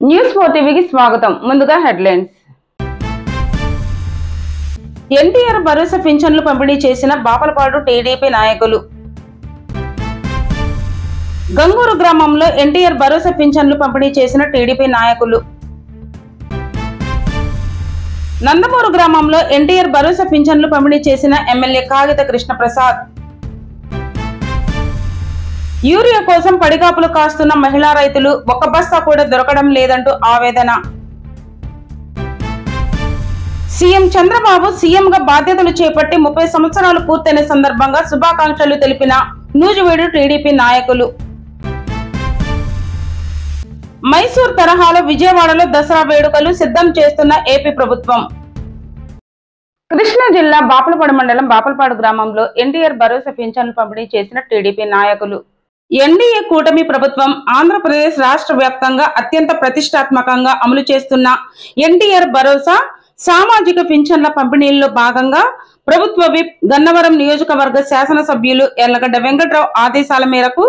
News 4 టీవీకి స్వాగతం. ముందుగా హెడ్లైన్స్. ఎన్టీఆర్ భరోసా పింఛన్లు పంపిణీ చేసిన బాపలపాడు టీడీపీ నాయకులు. గంగూరు గ్రామంలో ఎన్టీఆర్ భరోసా పింఛన్లు పంపిణీ చేసిన టీడీపీ నాయకులు. నందమూరు గ్రామంలో ఎన్టీఆర్ భరోసా పింఛన్లు పంపిణీ చేసిన ఎమ్మెల్యే కాగిత కృష్ణప్రసాద్. యూరియా కోసం పడిగాపులు కాస్తున్న మహిళా రైతులు ఒక్క బస్తా కూడా దొరకడం లేదంటూ ఆవేదన. సీఎం చంద్రబాబు సీఎంగా బాధ్యతలు చేపట్టి 30 సంవత్సరాలు పూర్తయిన సందర్భంగా శుభాకాంక్షలు తెలిపిన నూజివీడు టీడీపీ నాయకులు. మైసూర్ తరహాలో విజయవాడలో దసరా వేడుకలు సిద్ధం చేస్తున్న ఏపీ ప్రభుత్వం. కృష్ణా జిల్లా బాపలపాడు మండలం బాపలపాడు గ్రామంలో ఎన్టీఆర్ భరోసా పింఛన్లు పంపిణీ చేసిన టీడీపీ నాయకులు. ఎన్డీఏ కూటమి ప్రభుత్వం ఆంధ్రప్రదేశ్ రాష్ట్ర వ్యాప్తంగా అత్యంత ప్రతిష్టాత్మకంగా అమలు చేస్తున్న ఎన్టీఆర్ భరోసా సామాజిక పింఛన్ల పంపిణీల్లో భాగంగా ప్రభుత్వ విప్ గన్నవరం నియోజకవర్గ శాసనసభ్యులు ఎర్లగడ్డ వెంకట్రావు ఆదేశాల మేరకు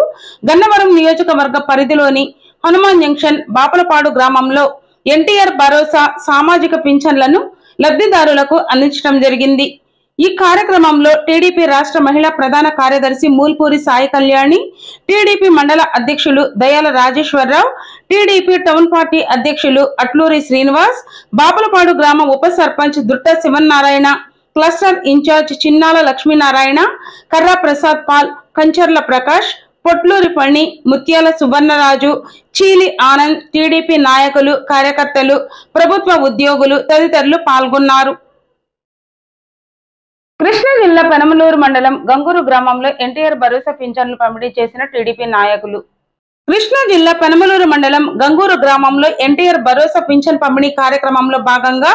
గన్నవరం నియోజకవర్గ పరిధిలోని హనుమాన్ జంక్షన్ బాపలపాడు గ్రామంలో ఎన్టీఆర్ భరోసా సామాజిక పింఛన్లను లబ్ధిదారులకు అందించడం జరిగింది. ఈ కార్యక్రమంలో టీడీపీ రాష్ట్ర మహిళా ప్రధాన కార్యదర్శి మూల్పూరి సాయి కళ్యాణి, టీడీపీ మండల అధ్యక్షులు దయాల రాజేశ్వరరావు, టీడీపీ టౌన్ పార్టీ అధ్యక్షులు అట్లూరి శ్రీనివాస్, బాపలపాడు గ్రామ ఉప సర్పంచ్ దుట్ట శివనారాయణ, క్లస్టర్ ఇన్ఛార్జ్ చిన్నాల లక్ష్మీనారాయణ, కర్రా ప్రసాద్ పాల్, కంచర్ల ప్రకాష్, పొట్లూరి పణి, ముత్యాల సువర్ణరాజు, చీలి ఆనంద్, టీడీపీ నాయకులు, కార్యకర్తలు, ప్రభుత్వ ఉద్యోగులు తదితరులు పాల్గొన్నారు. కృష్ణా జిల్లా పెనమలూరు మండలం గంగూరు గ్రామంలో ఎన్టీఆర్ భరోసా పింఛన్లు పంపిణీ చేసిన టీడీపీ నాయకులు. కృష్ణా జిల్లా పెనమలూరు మండలం గంగూరు గ్రామంలో ఎన్టీఆర్ భరోసా పింఛన్ పంపిణీ కార్యక్రమంలో భాగంగా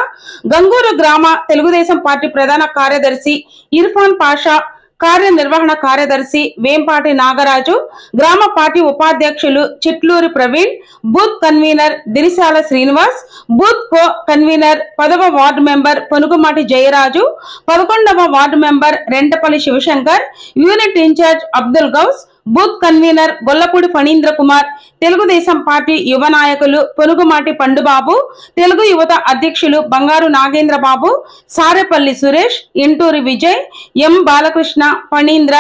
గంగూరు గ్రామ తెలుగుదేశం పార్టీ ప్రధాన కార్యదర్శి ఇర్ఫాన్ పాషా, కార్యనిర్వహణ కార్యదర్శి వేంపాటి నాగరాజు, గ్రామ పార్టీ ఉపాధ్యక్షులు Chitluri Praveen, booth convener Dirisala Srinivas, booth co convener 10వ వార్డు మెంబర్ పొనుగుమాటి జయరాజు, 11వ ward member Rentapalli Sivasankar, unit in charge Abdul Gouse, booth convener Gollapudi Phanindra Kumar, Telugu Desam party యువ నాయకులు పొనుగుమాటి పండుబాబు, తెలుగు యువత అధ్యక్షులు Bangaru Nagendrababu, Sarepalli Suresh, Inturi Vijay, M Balakrishna, Phanindra,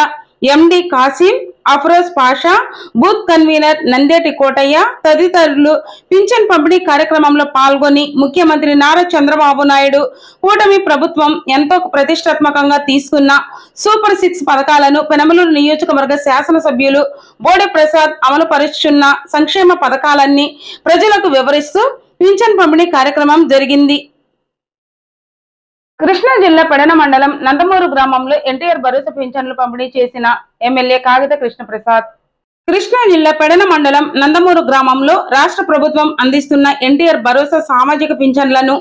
MD Kasim, Afroz Pasha, booth convener Nandeti Kotaiah తదితరులు పింఛన్ పంపిణీ కార్యక్రమంలో పాల్గొని ముఖ్యమంత్రి నారా చంద్రబాబు నాయుడు కూటమి ప్రభుత్వం ఎంతో ప్రతిష్టాత్మకంగా తీసుకున్న సూపర్ 6 పథకాలను పెనమలూరు నియోజకవర్గ శాసనసభ్యులు బోడే ప్రసాద్ అమలు పరుస్తున్న సంక్షేమ పథకాలన్నీ ప్రజలకు వివరిస్తూ పింఛన్ పంపిణీ కార్యక్రమం జరిగింది. కృష్ణా జిల్లా పెడన మండలం నందమూరు గ్రామంలో ఎన్టీఆర్ భరోసా పింఛన్లు పంపిణీ చేసిన ఎమ్మెల్యే కాగిత కృష్ణప్రసాద్. కృష్ణా జిల్లా పెడన మండలం నందమూరు గ్రామంలో రాష్ట్ర ప్రభుత్వం అందిస్తున్న ఎన్టీఆర్ భరోసా సామాజిక పింఛన్లను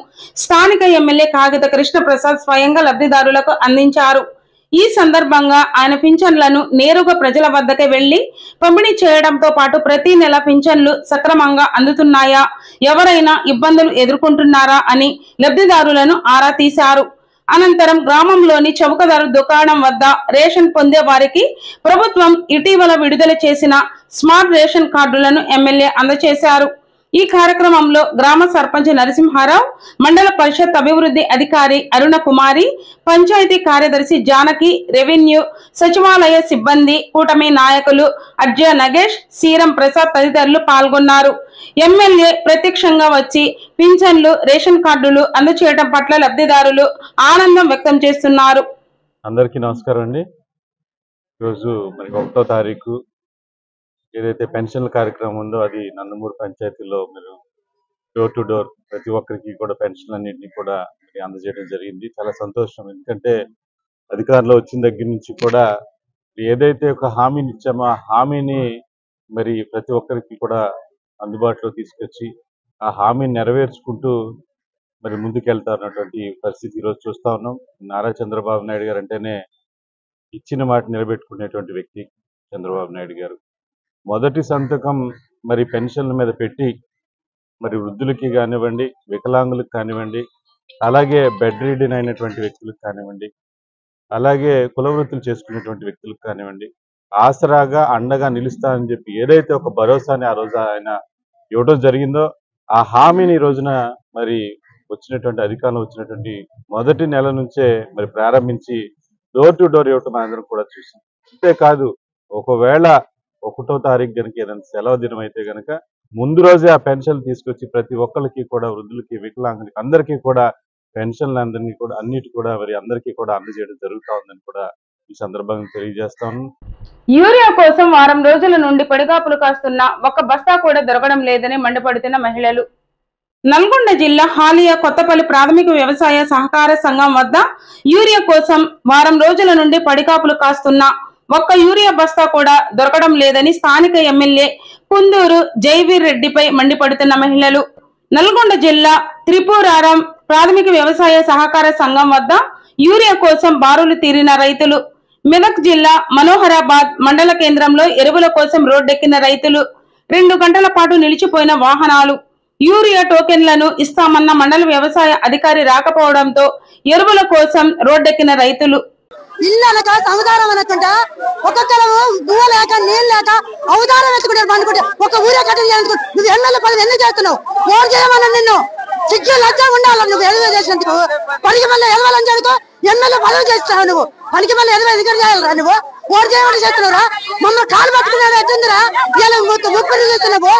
స్థానిక ఎమ్మెల్యే కాగిత కృష్ణప్రసాద్ స్వయంగా లబ్ధిదారులకు అందించారు. ఈ సందర్భంగా ఆయన పింఛన్లను నేరుగా ప్రజల వద్దకే వెళ్లి పంపిణీ చేయడంతో పాటు ప్రతి నెల పింఛన్లు సక్రమంగా అందుతున్నాయా, ఎవరైనా ఇబ్బందులు ఎదుర్కొంటున్నారా అని లబ్ధిదారులను ఆరా తీశారు. అనంతరం గ్రామంలోని చౌకదారు దుకాణం వద్ద రేషన్ పొందే వారికి ప్రభుత్వం ఇటీవల విడుదల చేసిన స్మార్ట్ రేషన్ కార్డులను ఎమ్మెల్యే అందజేశారు. ఈ కార్యక్రమంలో గ్రామ సర్పంచ్ నరసింహారావు, మండల పరిషత్ అభివృద్ధి అధికారి అరుణ కుమారి, పంచాయతీ కార్యదర్శి జానకి, రెవెన్యూ, సచివాలయ సిబ్బంది, కూటమి నాయకులు అర్జ నగేష్, సీరం ప్రసాద్ తదితరులు పాల్గొన్నారు. ఎమ్మెల్యే ప్రత్యక్షంగా వచ్చి పింఛన్లు, రేషన్ కార్డులు అందజేయడం పట్ల లబ్ధిదారులు ఆనందం వ్యక్తం చేస్తున్నారు. అందరికీ నమస్కారం అండి. ఈరోజు మరి 1వ తారీఖు ఏదైతే పెన్షన్ల కార్యక్రమం ఉందో అది నందమూరు పంచాయతీలో మీరు డోర్ టు డోర్ ప్రతి ఒక్కరికి కూడా పెన్షన్ అన్నింటినీ కూడా అందజేయడం జరిగింది. చాలా సంతోషం. ఎందుకంటే అధికారంలో వచ్చిన దగ్గర నుంచి కూడా ఏదైతే ఒక హామీని ఇచ్చామో ఆ హామీని మరి ప్రతి ఒక్కరికి కూడా అందుబాటులో తీసుకొచ్చి ఆ హామీని నెరవేర్చుకుంటూ మరి ముందుకెళ్తారన్నటువంటి పరిస్థితి ఈరోజు చూస్తూ ఉన్నాం. నారా చంద్రబాబు నాయుడు గారు అంటేనే ఇచ్చిన మాట నిలబెట్టుకునేటువంటి వ్యక్తి చంద్రబాబు నాయుడు గారు. మొదటి సంతకం మరి పెన్షన్ల మీద పెట్టి మరి వృద్ధులకి కానివ్వండి, వికలాంగులకు కానివ్వండి, అలాగే బెడ్ రిడన్ అయినటువంటి వ్యక్తులకు కానివ్వండి, అలాగే కుల వృత్తులు చేసుకునేటువంటి వ్యక్తులకు కానివ్వండి ఆసరాగా అండగా నిలుస్తానని చెప్పి ఏదైతే ఒక భరోసాని ఆ రోజు ఆయన ఇవ్వడం జరిగిందో ఆ హామీని ఈ రోజున మరి వచ్చినటువంటి అధికారంలో వచ్చినటువంటి మొదటి నెల నుంచే మరి ప్రారంభించి డోర్ టు డోర్ ఇవ్వటం అందరం కూడా చూసాం. అంతేకాదు ఒకవేళ 1వ తారీఖు కనుక ఏదైనా సెలవు దినం అయితే కనుక ముందు రోజే ఆ పెన్షన్ తీసుకొచ్చి ప్రతి ఒక్కరికి కూడా, వృద్ధులకి, వికలాంగులకి అందరికీ కూడా పెన్షన్లు అన్నిటి కూడా మరి అందరికీ కూడా అందజేయడం జరుగుతా ఉందని కూడా ఈ సందర్భంగా తెలియజేస్తాను. యూరియా కోసం వారం రోజుల నుండి పడిగాపులు కాస్తున్న ఒక్క బస్తా కూడా దొరకడం లేదని మండిపడుతున్న మహిళలు. నల్గొండ జిల్లా హాలియా కొత్తపల్లి ప్రాథమిక వ్యవసాయ సహకార సంఘం వద్ద యూరియా కోసం వారం రోజుల నుండి పడిగాపులు కాస్తున్న ఒక్క యూరియా బస్తా కూడా దొరకడం లేదని స్థానిక ఎమ్మెల్యే కుందూరు జైవీర్ రెడ్డిపై మండిపడుతున్న మహిళలు. నల్గొండ జిల్లా త్రిపురారం ప్రాథమిక వ్యవసాయ సహకార సంఘం వద్ద యూరియా కోసం బారులు తీరిన రైతులు. మెదక్ జిల్లా మనోహరాబాద్ మండల కేంద్రంలో ఎరువుల కోసం రోడ్డెక్కిన రైతులు. 2 గంటల పాటు నిలిచిపోయిన వాహనాలు. యూరియా టోకెన్లను ఇస్తామన్న మండల వ్యవసాయ అధికారి రాకపోవడంతో ఎరువుల కోసం రోడ్డెక్కిన రైతులు. ఇల్లు అనక సముదారం అనకుండా ఒక్కొక్కరు భూమ లేక నీళ్ళు లేక అవతారం ఎత్తుకుంటారు అనుకుంటే ఒక ఊరే కట్టడి చేయాలనుకుంటే నువ్వు ఎమ్మెల్యే పదవి ఎందుకు చేస్తున్నావు? ఓటు చేయమన్నా నిన్ను సిగ్గు లజ్జ ఉండాలి. నువ్వు ఎదురు చేసినందుకు పనికి మళ్ళీ ఎదవాలని చదువుకో ఎమ్మెల్యే పదవి చేస్తున్నావు. నువ్వు పనికి మళ్ళీ ఎదురు చేయాలరా? నువ్వు ఓటు చేయమని చేస్తున్నావురా? మమ్మల్ని కాలు పట్టుకున్నావు ఎత్తుందిరా ఇలా ముప్పై చేస్తున్నావు.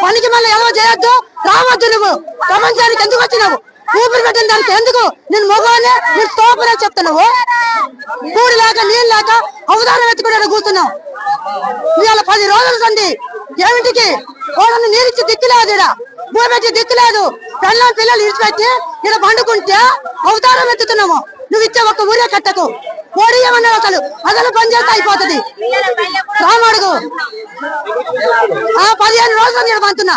పనికి మళ్ళీ ఎదవ చేయొద్దు, రావద్దు. నువ్వు ప్రపంచానికి ఎందుకు వచ్చినావు? ఊపిరి పెట్టిన దానికి ఎందుకు? నేను మగవానే నేను తోపనే చెప్తున్నావు. కూడి లేక నీళ్ళు లేక అవతారం ఎత్తుకునే కూర్చున్నావు. ఇవాళ 10 రోజులు సంది ఏమిటికి వాళ్ళని నీరిచ్చి దిక్కులేదు, ఇక్కడ భూమి పెట్టి దిక్కులేదు. పిల్లలు ఇడిచిపెట్టి ఇలా పండుకుంటే అవతారం ఎత్తుతున్నాము. నువ్వు ఇచ్చే ఒక్క ఊరే కట్టకు. ఓడి ఏమన్నావు? అసలు పని చేస్తే అయిపోతుంది. రామాడుగు 15 రోజులు నేను పంతున్నా.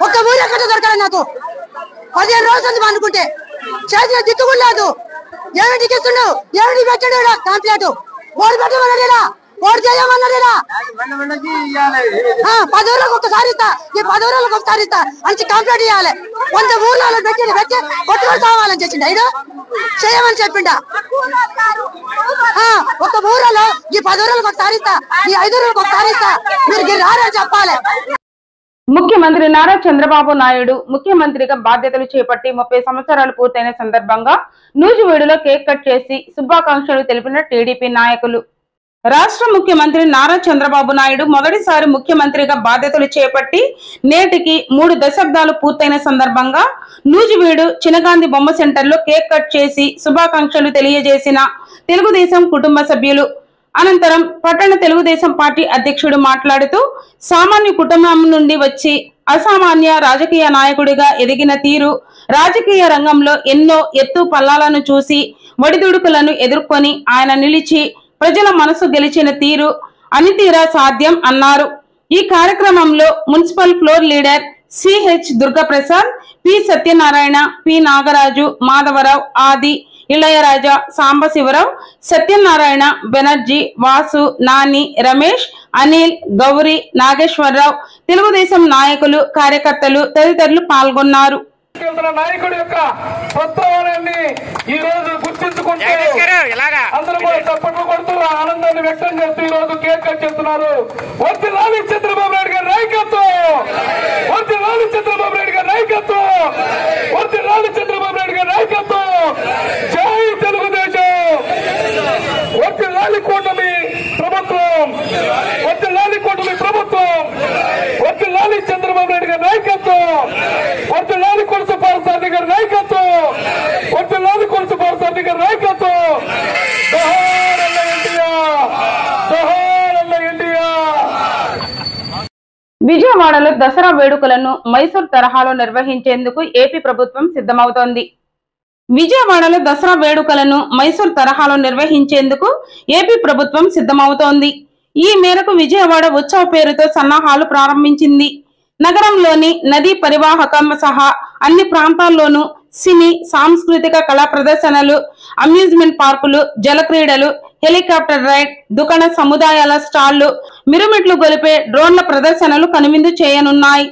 ఒక్క ఊరే కట్ట దొరకాలి నాకు. 15 రోజులు అనుకుంటే చేసిన దిక్కులేదు. ఏమిటికి ఇస్తున్నావు? ఏమిటి పెట్టాడు? కంప్లీట్ ఓడి పెట్టమన్నాడా? ఓడి చేయమన్నాడా? 10 రోజులకు ఒకసారి ఇస్తా, ఈ 10 రోజులకు ఒకసారి ఇస్తా అని కంప్లీట్ చేయాలి. 100 ఊర్లలో పెట్టి కొట్టుకొని కావాలని చేసిండు. ఐదు చేయమని చెప్పిండా? ఒక ఊర్లలో ఈ 10 రోజులకు ఒకసారి ఇస్తా, ఈ 5 రోజులకు ఒకసారి ఇస్తా, మీరు రారని చెప్పాలి. ముఖ్యమంత్రి నారా చంద్రబాబు నాయుడు ముఖ్యమంత్రిగా బాధ్యతలు చేపట్టి 30 సంవత్సరాలు పూర్తయిన సందర్భంగా నూజివీడులో కేక్ కట్ చేసి శుభాకాంక్షలు తెలిపిన టీడీపీ నాయకులు. రాష్ట్ర ముఖ్యమంత్రి నారా చంద్రబాబు నాయుడు మొదటిసారి ముఖ్యమంత్రిగా బాధ్యతలు చేపట్టి నేటికి 3 దశాబ్దాలు పూర్తయిన సందర్భంగా నూజివీడు చినగాంధీ బొమ్మ సెంటర్లో కేక్ కట్ చేసి శుభాకాంక్షలు తెలియజేసిన తెలుగుదేశం కుటుంబ సభ్యులు. అనంతరం పట్టణ తెలుగుదేశం పార్టీ అధ్యక్షుడు మాట్లాడుతూ సామాన్య కుటుంబం నుండి వచ్చి అసామాన్య రాజకీయ నాయకుడిగా ఎదిగిన తీరు, రాజకీయ రంగంలో ఎన్నో ఎత్తు పల్లాలను చూసి ఒడిదుడుకులను ఎదుర్కొని ఆయన నిలిచి ప్రజల మనసు గెలిచిన తీరు అనితీరా సాధ్యం అన్నారు. ఈ కార్యక్రమంలో municipal floor leader CH Durgaprasad, P Satyanarayana, P Nagaraju, Madhavarao, ఆది, ఇళయరాజా, సాంబశివరావు, సత్యనారాయణ, బెనర్జీ, వాసు, నాని, రమేష్, అనిల్, గౌరీ, నాగేశ్వరరావు, తెలుగుదేశం నాయకులు, కార్యకర్తలు తదితరులు పాల్గొన్నారు. నాయకుడి యొక్క ప్రస్తావనని ఈ రోజు గుర్తించుకుంటూ అందరూ కూడా చప్పట్లు కొడుతూ ఆనందాన్ని వ్యక్తం చేస్తూ ఈ రోజు కేక్ కట్ చేస్తున్నారు. వర్ధిల్లాలి చంద్రబాబు నాయుడు గారి నాయకత్వం, వర్ధిల్లాలి చంద్రబాబు నాయుడు గారి నాయకత్వం, వర్ధిల్లాలి చంద్రబాబు నాయుడు గారి నాయకత్వం. జై తెలుగుదేశం, వర్ధిల్లాలి కూటమి ప్రభుత్వం, వర్ధిల్లాలి కూటమి ప్రభుత్వం, వర్ధిల్లాలి చంద్రబాబు నాయుడు గారి నాయకత్వం, వర్ధిల్లాలి కొలుసు పాలసాని గారి నాయకత్వం, వర్ధిల్లాలి కొలుసు పాలసాని గారి నాయకత్వం. జోహార్ అన్న ఎన్టీఆర్, జోహార్ అన్న ఎన్టీఆర్. విజయవాడలో దసరా వేడుకలను మైసూర్ తరహాలో నిర్వహించేందుకు ఏపీ ప్రభుత్వం సిద్ధమవుతోంది. విజయవాడలో దసరా వేడుకలను మైసూర్ తరహాలో నిర్వహించేందుకు ఏపీ ప్రభుత్వం సిద్ధమవుతోంది. ఈ మేరకు విజయవాడ ఉత్సవ పేరుతో సన్నాహాలు ప్రారంభించింది. నగరంలోని నదీ పరివాహకం సహా అన్ని ప్రాంతాల్లోనూ సినీ, సాంస్కృతిక కళా ప్రదర్శనలు, అమ్యూజ్మెంట్ పార్కులు, జలక్రీడలు, హెలికాప్టర్ రైడ్, దుకాణ సముదాయాల స్టాళ్లు, మిరుమిట్లు గొలిపే డ్రోన్ల ప్రదర్శనలు కనువిందు చేయనున్నాయి.